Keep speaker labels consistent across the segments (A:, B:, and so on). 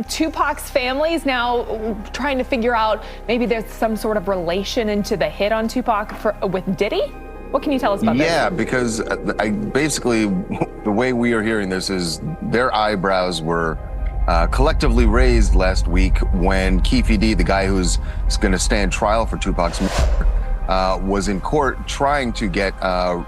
A: Tupac's family is now trying to figure out maybe there's some sort of relation into the hit on Tupac with Diddy. What can you tell us about this?
B: Yeah, because basically the way we are hearing this is their eyebrows were collectively raised last week when Keffe D, the guy who's going to stand trial for Tupac's murder, was in court trying to get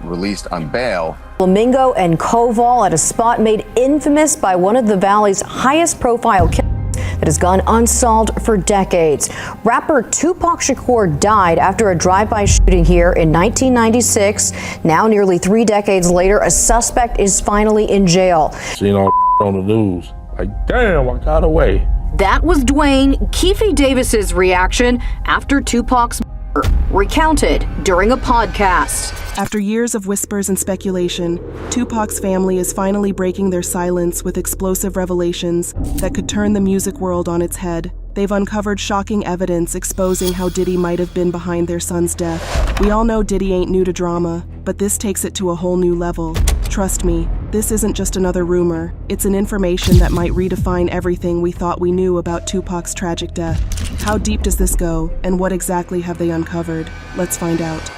B: released on bail.
C: Flamingo and Koval at a spot made infamous by one of the Valley's highest profile killers that has gone unsolved for decades. Rapper Tupac Shakur died after a drive-by shooting here in 1996. Now, nearly 3 decades later, a suspect is finally in jail.
D: Seen all on the news. Like, damn, I got away.
C: That was Dwayne Keffe Davis's reaction after Tupac's recounted during a podcast.
E: After years of whispers and speculation, Tupac's family is finally breaking their silence with explosive revelations that could turn the music world on its head. They've uncovered shocking evidence exposing how Diddy might have been behind their son's death. We all know Diddy ain't new to drama, but this takes it to a whole new level. Trust me, this isn't just another rumor. It's an information that might redefine everything we thought we knew about Tupac's tragic death. How deep does this go, and what exactly have they uncovered? Let's find out.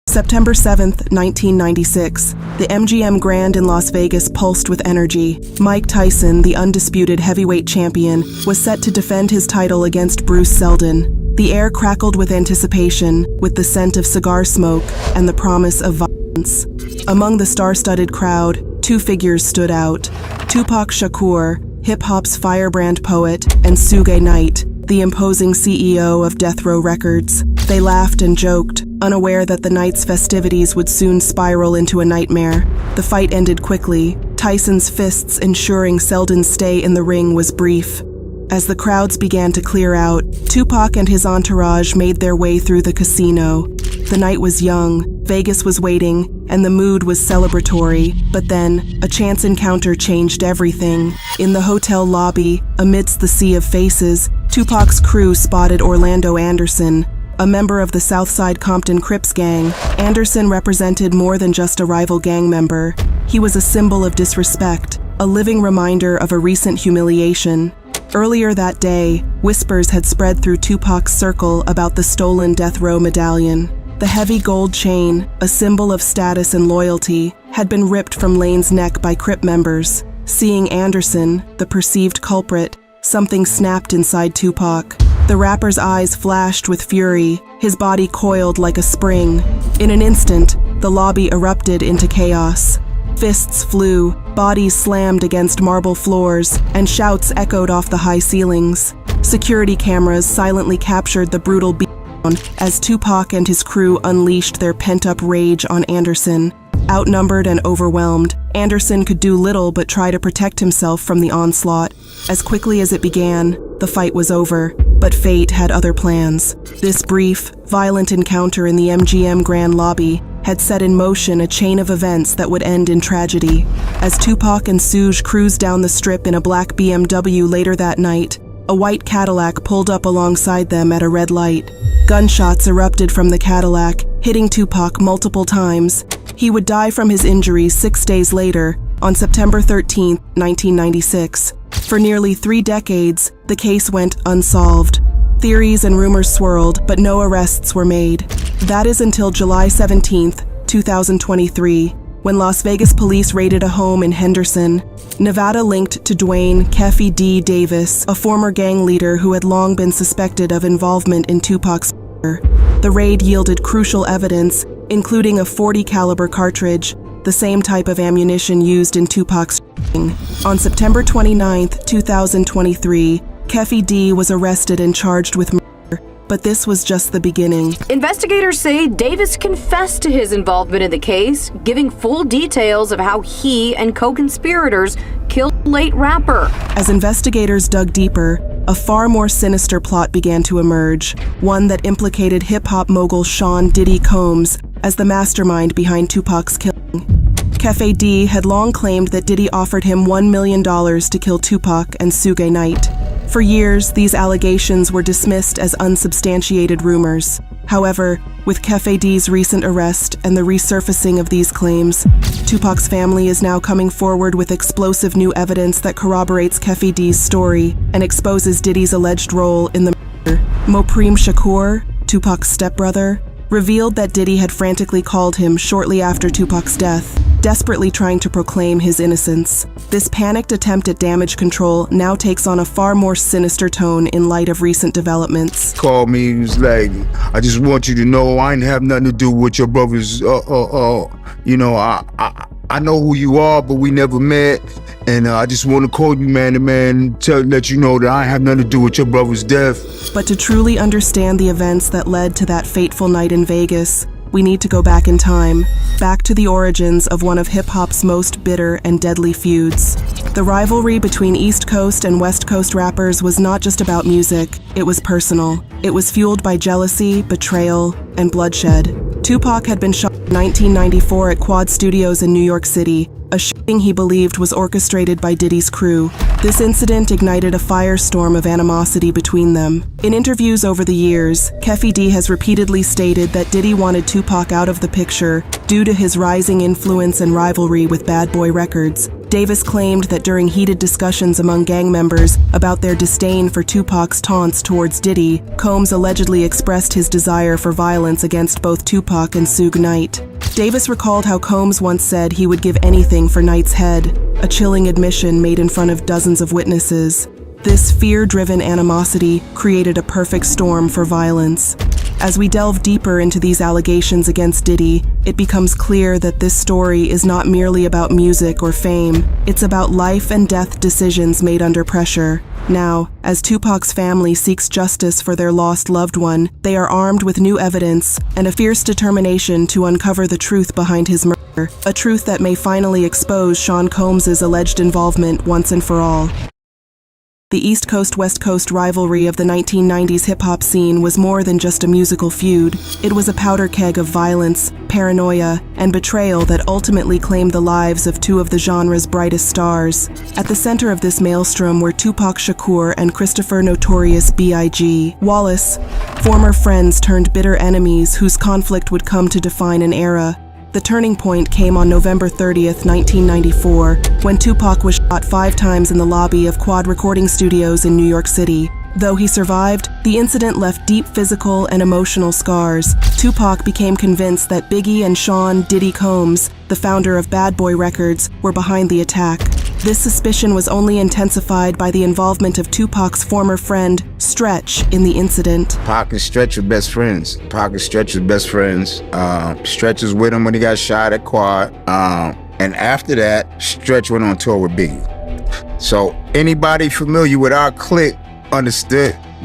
E: September 7th, 1996. The MGM Grand in Las Vegas pulsed with energy. Mike Tyson, the undisputed heavyweight champion, was set to defend his title against Bruce Seldon. The air crackled with anticipation, with the scent of cigar smoke and the promise of violence. Among the star-studded crowd, 2 figures stood out: Tupac Shakur, hip-hop's firebrand poet, and Suge Knight, the imposing CEO of Death Row Records. They laughed and joked, unaware that the night's festivities would soon spiral into a nightmare. The fight ended quickly, Tyson's fists ensuring Seldon's stay in the ring was brief. As the crowds began to clear out, Tupac and his entourage made their way through the casino. The night was young, Vegas was waiting, and the mood was celebratory. But then, a chance encounter changed everything. In the hotel lobby, amidst the sea of faces, Tupac's crew spotted Orlando Anderson, a member of the Southside Compton Crips gang. Anderson represented more than just a rival gang member. He was a symbol of disrespect, a living reminder of a recent humiliation. Earlier that day, whispers had spread through Tupac's circle about the stolen Death Row medallion. The heavy gold chain, a symbol of status and loyalty, had been ripped from Lane's neck by Crip members. Seeing Anderson, the perceived culprit, something snapped inside Tupac. The rapper's eyes flashed with fury, his body coiled like a spring. In an instant, the lobby erupted into chaos. Fists flew, bodies slammed against marble floors, and shouts echoed off the high ceilings. Security cameras silently captured the brutal beatdown as Tupac and his crew unleashed their pent-up rage on Anderson. Outnumbered and overwhelmed, Anderson could do little but try to protect himself from the onslaught. As quickly as it began, the fight was over, but fate had other plans. This brief, violent encounter in the MGM Grand lobby had set in motion a chain of events that would end in tragedy. As Tupac and Suge cruised down the strip in a black BMW later that night, a white Cadillac pulled up alongside them at a red light. Gunshots erupted from the Cadillac, hitting Tupac multiple times. He would die from his injuries 6 days later, on September 13, 1996. For nearly 3 decades, the case went unsolved. Theories and rumors swirled, but no arrests were made. That is until July 17, 2023, when Las Vegas police raided a home in Henderson, Nevada linked to Dwayne Keffe D. Davis, a former gang leader who had long been suspected of involvement in Tupac's murder. The raid yielded crucial evidence, including a .40 caliber cartridge, the same type of ammunition used in Tupac's shooting. On September 29, 2023, Keffe D was arrested and charged with murder. But this was just the beginning.
C: Investigators say Davis confessed to his involvement in the case, giving full details of how he and co-conspirators killed the late rapper.
E: As investigators dug deeper, a far more sinister plot began to emerge, one that implicated hip-hop mogul Sean Diddy Combs as the mastermind behind Tupac's killing. Keffe D had long claimed that Diddy offered him $1 million to kill Tupac and Suge Knight. For years, these allegations were dismissed as unsubstantiated rumors. However, with Keffe D's recent arrest and the resurfacing of these claims, Tupac's family is now coming forward with explosive new evidence that corroborates Keffe D's story and exposes Diddy's alleged role in the murder. Mopreme Shakur, Tupac's stepbrother, revealed that Diddy had frantically called him shortly after Tupac's death, desperately trying to proclaim his innocence. This panicked attempt at damage control now takes on a far more sinister tone in light of recent developments.
F: Called me, he was like, I just want you to know I ain't have nothing to do with your brother's, you know, I know who you are, but we never met. And I just want to call you man to man, let you know that I have nothing to do with your brother's death.
E: But to truly understand the events that led to that fateful night in Vegas, we need to go back in time, back to the origins of one of hip-hop's most bitter and deadly feuds. The rivalry between East Coast and West Coast rappers was not just about music, it was personal. It was fueled by jealousy, betrayal, and bloodshed. Tupac had been shot in 1994 at Quad Studios in New York City, a shooting he believed was orchestrated by Diddy's crew. This incident ignited a firestorm of animosity between them. In interviews over the years, Keffe D has repeatedly stated that Diddy wanted Tupac out of the picture due to his rising influence and rivalry with Bad Boy Records. Davis claimed that during heated discussions among gang members about their disdain for Tupac's taunts towards Diddy, Combs allegedly expressed his desire for violence against both Tupac and Suge Knight. Davis recalled how Combs once said he would give anything for Knight's head, a chilling admission made in front of dozens of witnesses. This fear-driven animosity created a perfect storm for violence. As we delve deeper into these allegations against Diddy, it becomes clear that this story is not merely about music or fame. It's about life and death decisions made under pressure. Now, as Tupac's family seeks justice for their lost loved one, they are armed with new evidence and a fierce determination to uncover the truth behind his murder, a truth that may finally expose Sean Combs' alleged involvement once and for all. The East Coast-West Coast rivalry of the 1990s hip-hop scene was more than just a musical feud. It was a powder keg of violence, paranoia, and betrayal that ultimately claimed the lives of two of the genre's brightest stars. At the center of this maelstrom were Tupac Shakur and Christopher Notorious B.I.G. Wallace, former friends turned bitter enemies whose conflict would come to define an era. The turning point came on November 30th, 1994, when Tupac was shot 5 times in the lobby of Quad Recording Studios in New York City. Though he survived, the incident left deep physical and emotional scars. Tupac became convinced that Biggie and Sean "Diddy" Combs, the founder of Bad Boy Records, were behind the attack. This suspicion was only intensified by the involvement of Tupac's former friend, Stretch, in the incident.
F: Pac and Stretch were best friends. Pac and Stretch were best friends. Stretch was with him when he got shot at Quad. And after that, Stretch went on tour with Biggie. So anybody familiar with our clique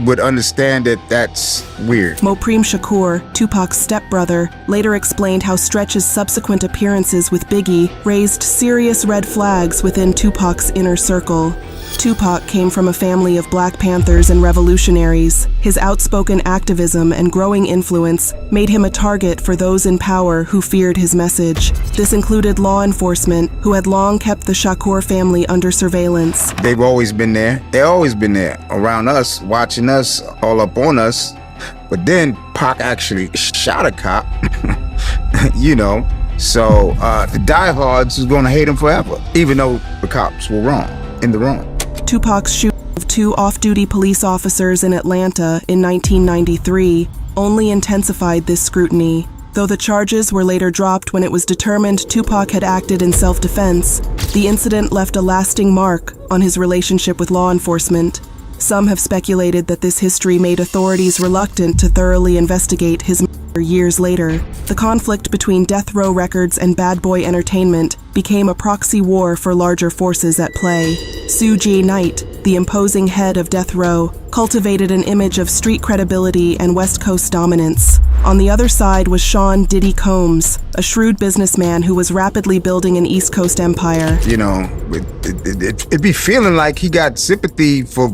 F: would understand that that's weird.
E: Mopreme Shakur, Tupac's stepbrother, later explained how Stretch's subsequent appearances with Biggie raised serious red flags within Tupac's inner circle. Tupac came from a family of Black Panthers and revolutionaries. His outspoken activism and growing influence made him a target for those in power who feared his message. This included law enforcement, who had long kept the Shakur family under surveillance.
F: They've always been there. They've always been there, around us, watching us, all up on us. But then Pac actually shot a cop, you know. So the diehards is gonna hate him forever, even though the cops were wrong, in the wrong.
E: Tupac's shooting of 2 off-duty police officers in Atlanta in 1993 only intensified this scrutiny. Though the charges were later dropped when it was determined Tupac had acted in self-defense, the incident left a lasting mark on his relationship with law enforcement. Some have speculated that this history made authorities reluctant to thoroughly investigate his murder years later. The conflict between Death Row Records and Bad Boy Entertainment became a proxy war for larger forces at play. Suge Knight, the imposing head of Death Row, cultivated an image of street credibility and West Coast dominance. On the other side was Sean "Diddy" Combs, a shrewd businessman who was rapidly building an East Coast empire.
F: You know, it'd be feeling like he got sympathy for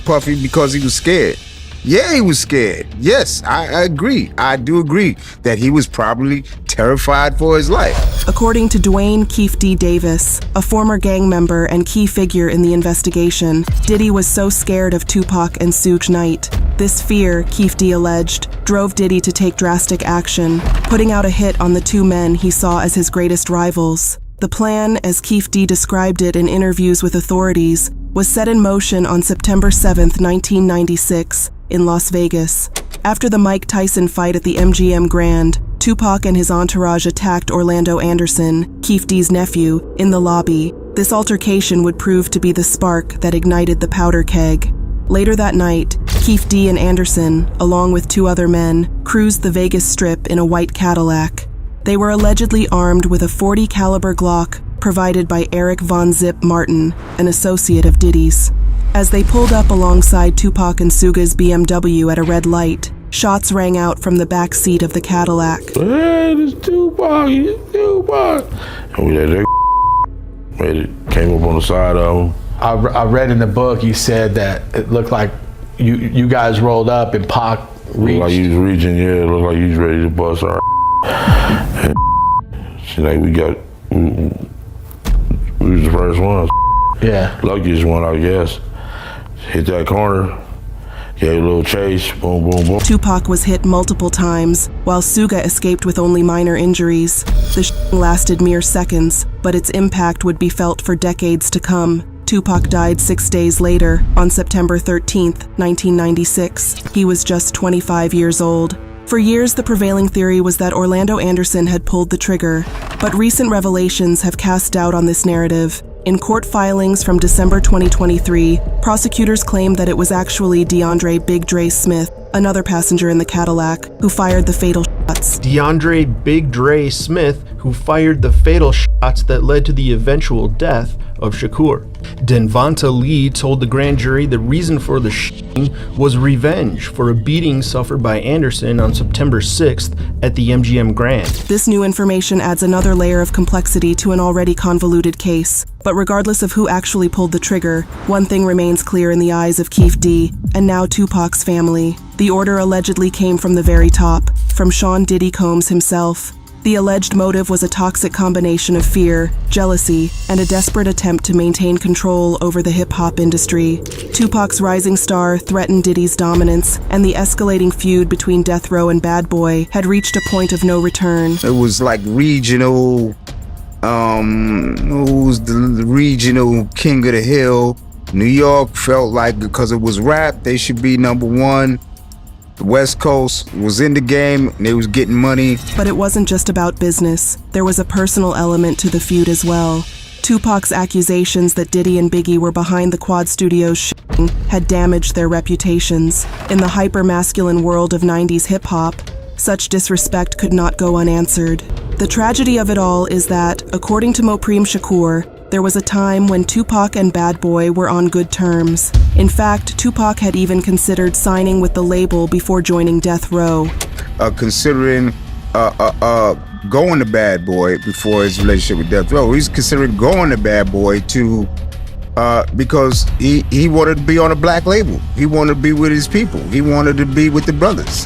F: Puffy because he was scared. Yeah, he was scared. Yes, I agree. I do agree that he was probably terrified for his life.
E: According to Dwayne Keefe D. Davis, a former gang member and key figure in the investigation, Diddy was so scared of Tupac and Suge Knight This fear, Keefe D alleged, drove Diddy to take drastic action, putting out a hit on the two men he saw as his greatest rivals. The plan, as Keefe D described it in interviews with authorities, was set in motion on September 7, 1996, in Las Vegas. After the Mike Tyson fight at the MGM Grand, Tupac and his entourage attacked Orlando Anderson, Keefe D's nephew, in the lobby. This altercation would prove to be the spark that ignited the powder keg. Later that night, Keefe D and Anderson, along with two other men, cruised the Vegas Strip in a white Cadillac. They were allegedly armed with a .40 caliber Glock provided by Eric Von Zip Martin, an associate of Diddy's. As they pulled up alongside Tupac and Suga's BMW at a red light, shots rang out from the back seat of the Cadillac.
D: Hey, this Tupac, it's Tupac. And we let that came up on the side of him.
G: I read in the book you said that it looked like you guys rolled up and Pac reached.
D: Looked like he was reaching, yeah, it looked like he was ready to bust our and like we was the first ones.
G: Yeah.
D: Luckiest one, I guess. Hit that corner, gave a little chase, boom, boom, boom.
E: Tupac was hit multiple times, while Suga escaped with only minor injuries. The lasted mere seconds, but its impact would be felt for decades to come. Tupac died 6 days later, on September 13, 1996. He was just 25 years old. For years, the prevailing theory was that Orlando Anderson had pulled the trigger, but recent revelations have cast doubt on this narrative. In court filings from December 2023, prosecutors claimed that it was actually DeAndre Big Dre Smith, another passenger in the Cadillac, who fired the fatal shots.
H: DeAndre Big Dre Smith, who fired the fatal shots that led to the eventual death of Shakur. Denvanta Lee told the grand jury the reason for the shooting was revenge for a beating suffered by Anderson on September 6th at the MGM Grand.
E: This new information adds another layer of complexity to an already convoluted case. But regardless of who actually pulled the trigger, one thing remains clear in the eyes of Keefe D, and now Tupac's family. The order allegedly came from the very top, from Sean Diddy Combs himself. The alleged motive was a toxic combination of fear, jealousy, and a desperate attempt to maintain control over the hip-hop industry. Tupac's rising star threatened Diddy's dominance, and the escalating feud between Death Row and Bad Boy had reached a point of no return.
F: It was like regional, who's the regional king of the hill? New York felt like because it was rap, they should be number one. The West Coast was in the game, and they was getting money.
E: But it wasn't just about business. There was a personal element to the feud as well. Tupac's accusations that Diddy and Biggie were behind the Quad Studios shooting had damaged their reputations. In the hyper-masculine world of 90s hip-hop, such disrespect could not go unanswered. The tragedy of it all is that, according to Mopreme Shakur, there was a time when Tupac and Bad Boy were on good terms. In fact, Tupac had even considered signing with the label before joining Death Row.
F: Considering going to Bad Boy before his relationship with Death Row. He's considering going to Bad Boy because he wanted to be on a black label. He wanted to be with his people. He wanted to be with the brothers.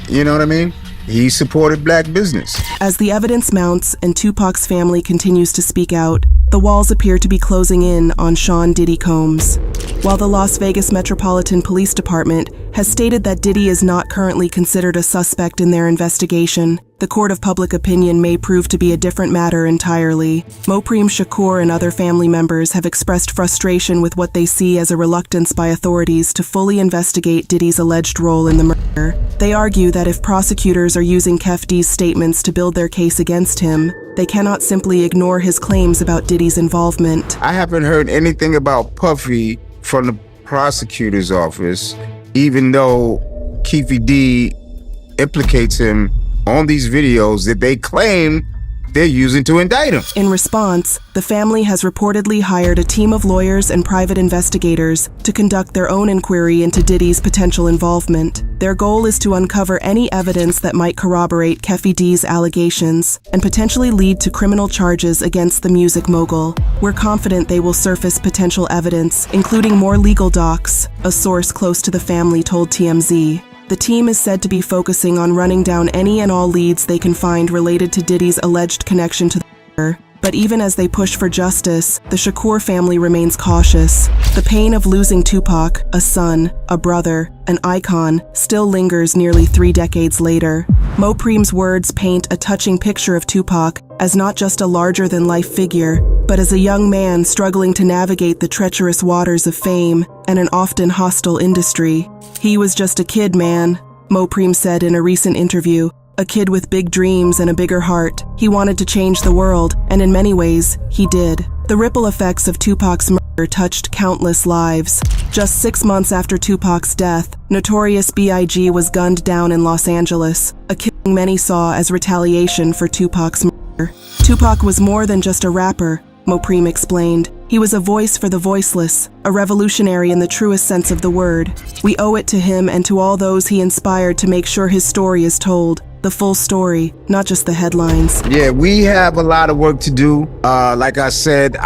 F: You know what I mean? He supported black business.
E: As the evidence mounts and Tupac's family continues to speak out, the walls appear to be closing in on Sean Diddy Combs. While the Las Vegas Metropolitan Police Department has stated that Diddy is not currently considered a suspect in their investigation, the court of public opinion may prove to be a different matter entirely. Mopreme Shakur and other family members have expressed frustration with what they see as a reluctance by authorities to fully investigate Diddy's alleged role in the murder. They argue that if prosecutors are using Keefe D's statements to build their case against him, they cannot simply ignore his claims about Diddy's involvement.
F: I haven't heard anything about Puffy from the prosecutor's office, even though Keefe D implicates him on these videos that they claim they're using to indict him.
E: In response, the family has reportedly hired a team of lawyers and private investigators to conduct their own inquiry into Diddy's potential involvement. Their goal is to uncover any evidence that might corroborate Keefe D's allegations and potentially lead to criminal charges against the music mogul. We're confident they will surface potential evidence, including more legal docs, a source close to the family told TMZ. The team is said to be focusing on running down any and all leads they can find related to Diddy's alleged connection to the murder. But even as they push for justice, the Shakur family remains cautious. The pain of losing Tupac, a son, a brother, an icon, still lingers nearly 3 decades later. Mopreem's words paint a touching picture of Tupac as not just a larger-than-life figure, but as a young man struggling to navigate the treacherous waters of fame and an often hostile industry. "He was just a kid, man," Mopreem said in a recent interview. "A kid with big dreams and a bigger heart. He wanted to change the world, and in many ways, he did." The ripple effects of Tupac's murder touched countless lives. Just 6 months after Tupac's death, Notorious B.I.G. was gunned down in Los Angeles, a killing many saw as retaliation for Tupac's murder. Tupac was more than just a rapper, Mopreem explained. He was a voice for the voiceless, a revolutionary in the truest sense of the word. "We owe it to him and to all those he inspired to make sure his story is told. The full story, not just the headlines."
F: Yeah, we have a lot of work to do. Like I said,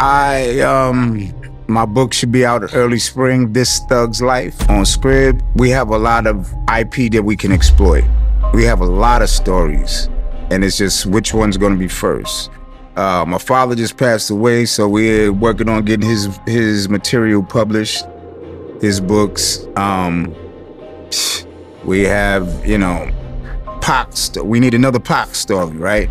F: my book should be out early spring, This Thug's Life, on Scrib. We have a lot of IP that we can exploit. We have a lot of stories, and it's just which one's gonna be first. My father just passed away, so we're working on getting his material published, his books. We have, Pac. We need another Pac story, right?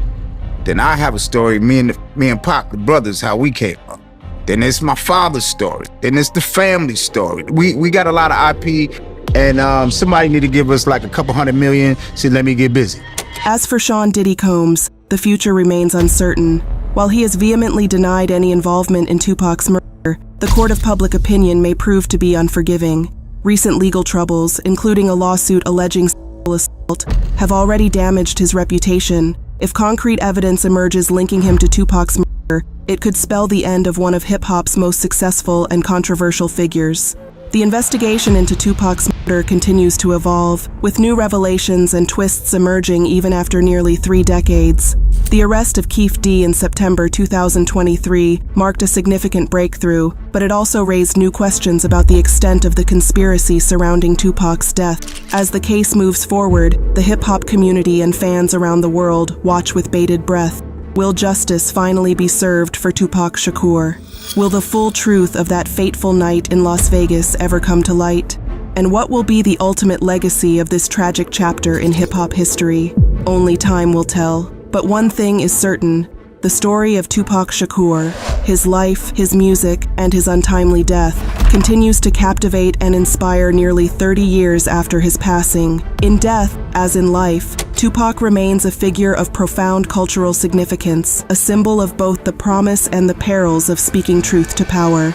F: Then I have a story, me and Pac, the brothers, how we came up. Then it's my father's story. Then it's the family story. We got a lot of IP, and somebody need to give us like a couple $100 million. So let me get busy.
E: As for Sean Diddy Combs, the future remains uncertain. While he has vehemently denied any involvement in Tupac's murder, the court of public opinion may prove to be unforgiving. Recent legal troubles, including a lawsuit alleging sexual assault, have already damaged his reputation. If concrete evidence emerges linking him to Tupac's murder, it could spell the end of one of hip-hop's most successful and controversial figures. The investigation into Tupac's murder continues to evolve, with new revelations and twists emerging even after nearly 3 decades. The arrest of Keef D in September 2023 marked a significant breakthrough, but it also raised new questions about the extent of the conspiracy surrounding Tupac's death. As the case moves forward, the hip-hop community and fans around the world watch with bated breath. Will justice finally be served for Tupac Shakur? Will the full truth of that fateful night in Las Vegas ever come to light? And what will be the ultimate legacy of this tragic chapter in hip-hop history? Only time will tell. But one thing is certain: the story of Tupac Shakur, his life, his music, and his untimely death continues to captivate and inspire nearly 30 years after his passing. In death, as in life, Tupac remains a figure of profound cultural significance, a symbol of both the promise and the perils of speaking truth to power.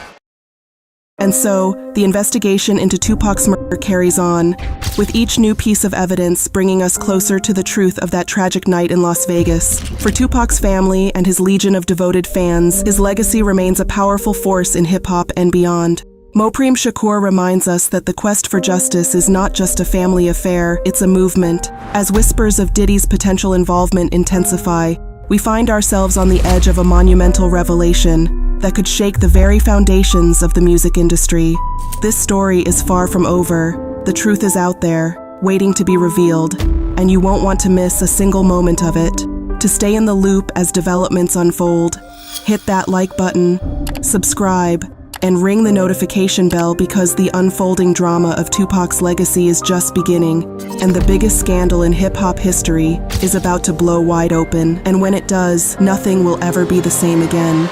E: And so, the investigation into Tupac's murder carries on, with each new piece of evidence bringing us closer to the truth of that tragic night in Las Vegas. For Tupac's family and his legion of devoted fans, his legacy remains a powerful force in hip-hop and beyond. Mopreem Shakur reminds us that the quest for justice is not just a family affair, it's a movement. As whispers of Diddy's potential involvement intensify, we find ourselves on the edge of a monumental revelation that could shake the very foundations of the music industry. This story is far from over. The truth is out there, waiting to be revealed, and you won't want to miss a single moment of it. To stay in the loop as developments unfold, hit that like button, subscribe, and ring the notification bell, because the unfolding drama of Tupac's legacy is just beginning, and the biggest scandal in hip-hop history is about to blow wide open. And when it does, nothing will ever be the same again.